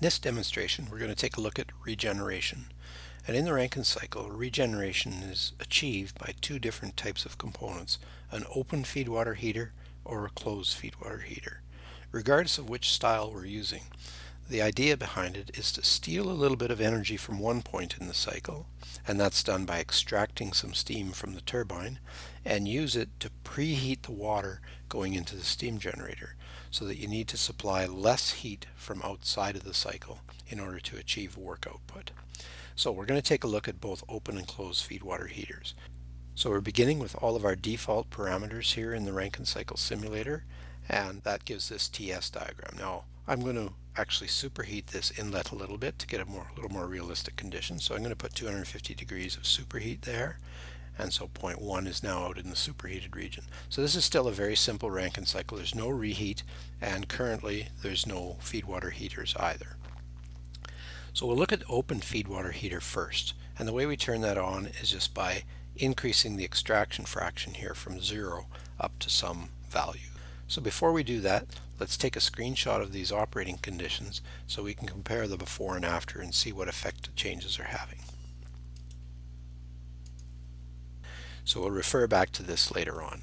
this demonstration, we're going to take a look at regeneration. And in the Rankine cycle, regeneration is achieved by two different types of components, an open feed water heater or a closed feed water heater. Regardless of which style we're using, the idea behind it is to steal a little bit of energy from one point in the cycle, and that's done by extracting some steam from the turbine, and use it to preheat the water going into the steam generator, so that you need to supply less heat from outside of the cycle in order to achieve work output. So we're going to take a look at both open and closed feed water heaters. So we're beginning with all of our default parameters here in the Rankine cycle simulator, and that gives this TS diagram. Now I'm going to actually superheat this inlet a little bit to get a little more realistic condition. So I'm going to put 250 degrees of superheat there, and so point 1 is now out in the superheated region. So this is still a very simple Rankine cycle. There's no reheat, and currently there's no feed water heaters either. So we'll look at open feed water heater first, and the way we turn that on is just by increasing the extraction fraction here from 0 up to some value. So before we do that, let's take a screenshot of these operating conditions so we can compare the before and after and see what effect the changes are having. So we'll refer back to this later on.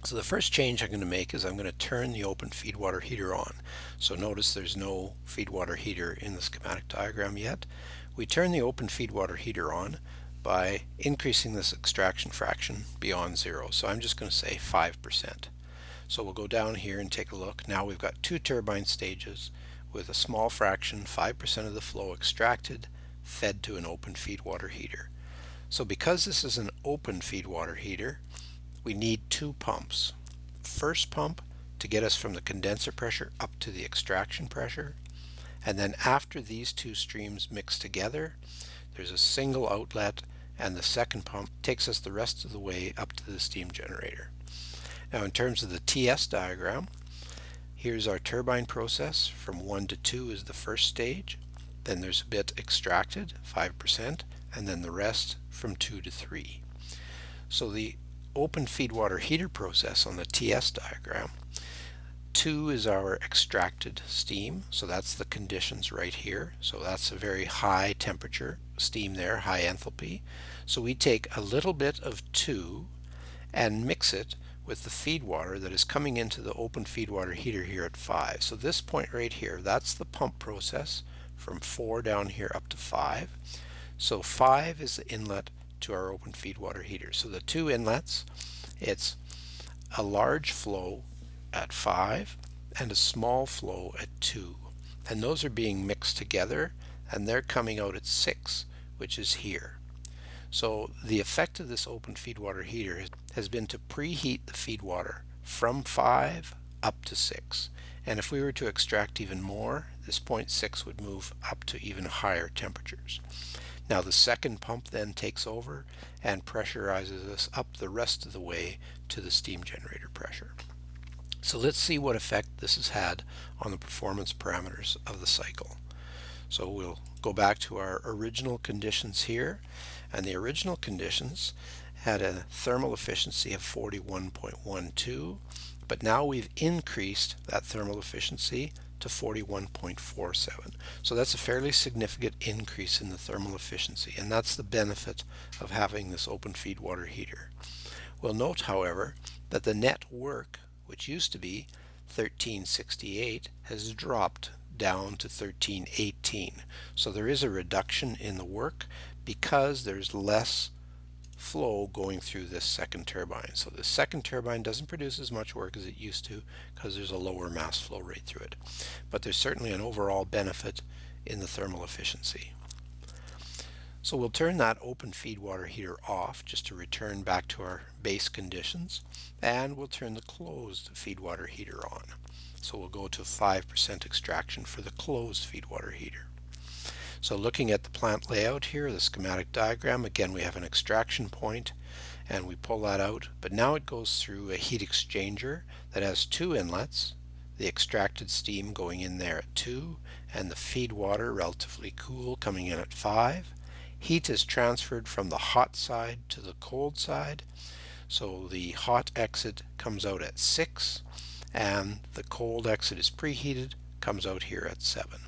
So the first change I'm going to make is I'm going to turn the open feed water heater on. So notice there's no feed water heater in the schematic diagram yet. We turn the open feed water heater on by increasing this extraction fraction beyond 0. So I'm just going to say 5%. So we'll go down here and take a look. Now we've got two turbine stages with a small fraction, 5% of the flow extracted, fed to an open feed water heater. So because this is an open feed water heater, we need two pumps. First pump to get us from the condenser pressure up to the extraction pressure, and then after these two streams mix together, there's a single outlet, and the second pump takes us the rest of the way up to the steam generator. Now in terms of the TS diagram, here's our turbine process. From 1 to 2 is the first stage, then there's a bit extracted, 5%, and then the rest from 2 to 3. So the open feed water heater process on the TS diagram, 2 is our extracted steam, so that's the conditions right here. So that's a very high temperature steam there, high enthalpy. So we take a little bit of 2 and mix it with the feed water that is coming into the open feed water heater here at 5. So this point right here, that's the pump process from 4 down here up to 5. So 5 is the inlet to our open feed water heater. So the two inlets, it's a large flow at 5 and a small flow at 2. And those are being mixed together, and they're coming out at 6, which is here. So the effect of this open feed water heater has been to preheat the feed water from 5 up to 6. And if we were to extract even more, this 0.6 would move up to even higher temperatures. Now the second pump then takes over and pressurizes us up the rest of the way to the steam generator pressure. So let's see what effect this has had on the performance parameters of the cycle. So we'll go back to our original conditions here, and the original conditions had a thermal efficiency of 41.12, but now we've increased that thermal efficiency to 41.47. So that's a fairly significant increase in the thermal efficiency, and that's the benefit of having this open feed water heater. We'll note, however, that the net work, which used to be 1368, has dropped down to 1318. So there is a reduction in the work because there's less flow going through this second turbine. So the second turbine doesn't produce as much work as it used to because there's a lower mass flow rate through it. But there's certainly an overall benefit in the thermal efficiency. So we'll turn that open feed water heater off just to return back to our base conditions, and we'll turn the closed feed water heater on. So we'll go to 5% extraction for the closed feed water heater. So looking at the plant layout here, the schematic diagram, again we have an extraction point and we pull that out, but now it goes through a heat exchanger that has two inlets, the extracted steam going in there at 2 and the feed water relatively cool coming in at 5. Heat is transferred from the hot side to the cold side, so the hot exit comes out at 6 and the cold exit is preheated, comes out here at 7.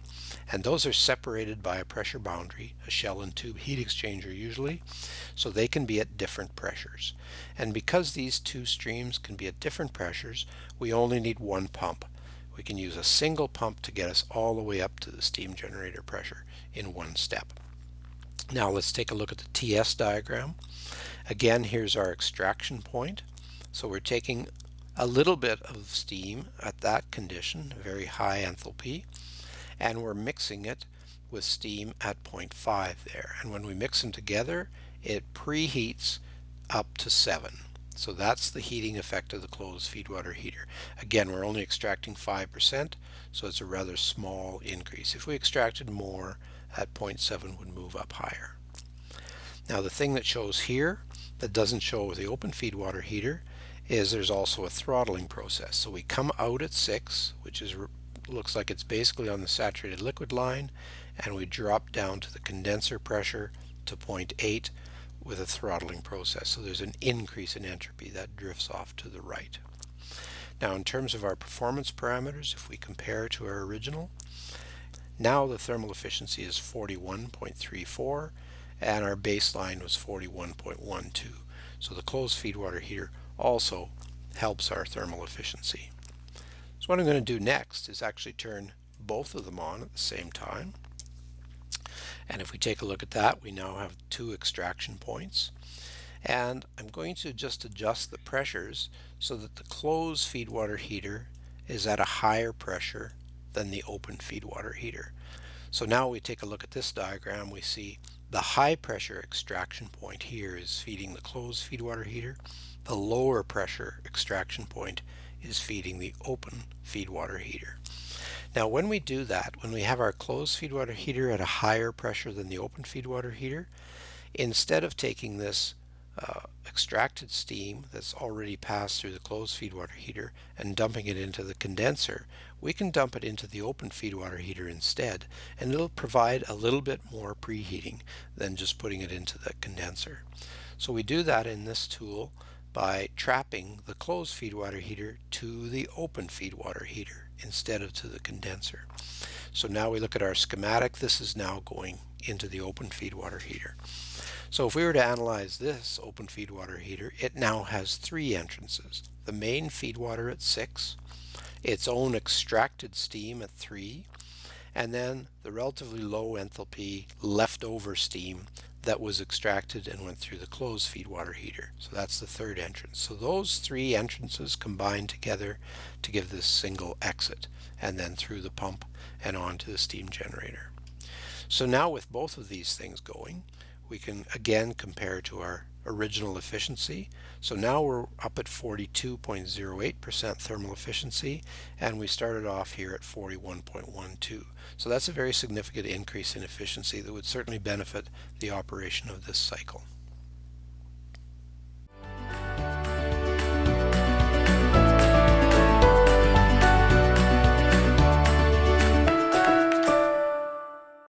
And those are separated by a pressure boundary, a shell and tube heat exchanger usually, so they can be at different pressures. And because these two streams can be at different pressures, we only need one pump. We can use a single pump to get us all the way up to the steam generator pressure in one step. Now let's take a look at the TS diagram. Again, here's our extraction point. So we're taking a little bit of steam at that condition, very high enthalpy, and we're mixing it with steam at 0.5 there. And when we mix them together, it preheats up to 7. So that's the heating effect of the closed feed water heater. Again, we're only extracting 5%, so it's a rather small increase. If we extracted more, at 0.7 would move up higher. Now the thing that shows here that doesn't show with the open feed water heater is there's also a throttling process. So we come out at 6, which is looks like it's basically on the saturated liquid line, and we drop down to the condenser pressure to 0.8 with a throttling process. So there's an increase in entropy that drifts off to the right. Now in terms of our performance parameters, if we compare to our original, now the thermal efficiency is 41.34 and our baseline was 41.12. So the closed feed water heater also helps our thermal efficiency. So what I'm going to do next is actually turn both of them on at the same time. And if we take a look at that, we now have 2 extraction points. And I'm going to just adjust the pressures so that the closed feed water heater is at a higher pressure than the open feed water heater. So now we take a look at this diagram, we see the high pressure extraction point here is feeding the closed feed water heater. The lower pressure extraction point is feeding the open feed water heater. Now when we do that, when we have our closed feed water heater at a higher pressure than the open feed water heater, instead of taking this extracted steam that's already passed through the closed feed water heater and dumping it into the condenser, we can dump it into the open feed water heater instead, and it'll provide a little bit more preheating than just putting it into the condenser. So we do that in this tool by trapping the closed feed water heater to the open feed water heater instead of to the condenser. So now we look at our schematic. This is now going into the open feed water heater. So if we were to analyze this open feed water heater, it now has 3 entrances. The main feed water at 6, its own extracted steam at 3, and then the relatively low enthalpy leftover steam that was extracted and went through the closed feed water heater. So that's the 3rd entrance. So those 3 entrances combine together to give this single exit, and then through the pump and on to the steam generator. So now with both of these things going, we can again compare to our original efficiency. So now we're up at 42.08% thermal efficiency, and we started off here at 41.12. So that's a very significant increase in efficiency that would certainly benefit the operation of this cycle.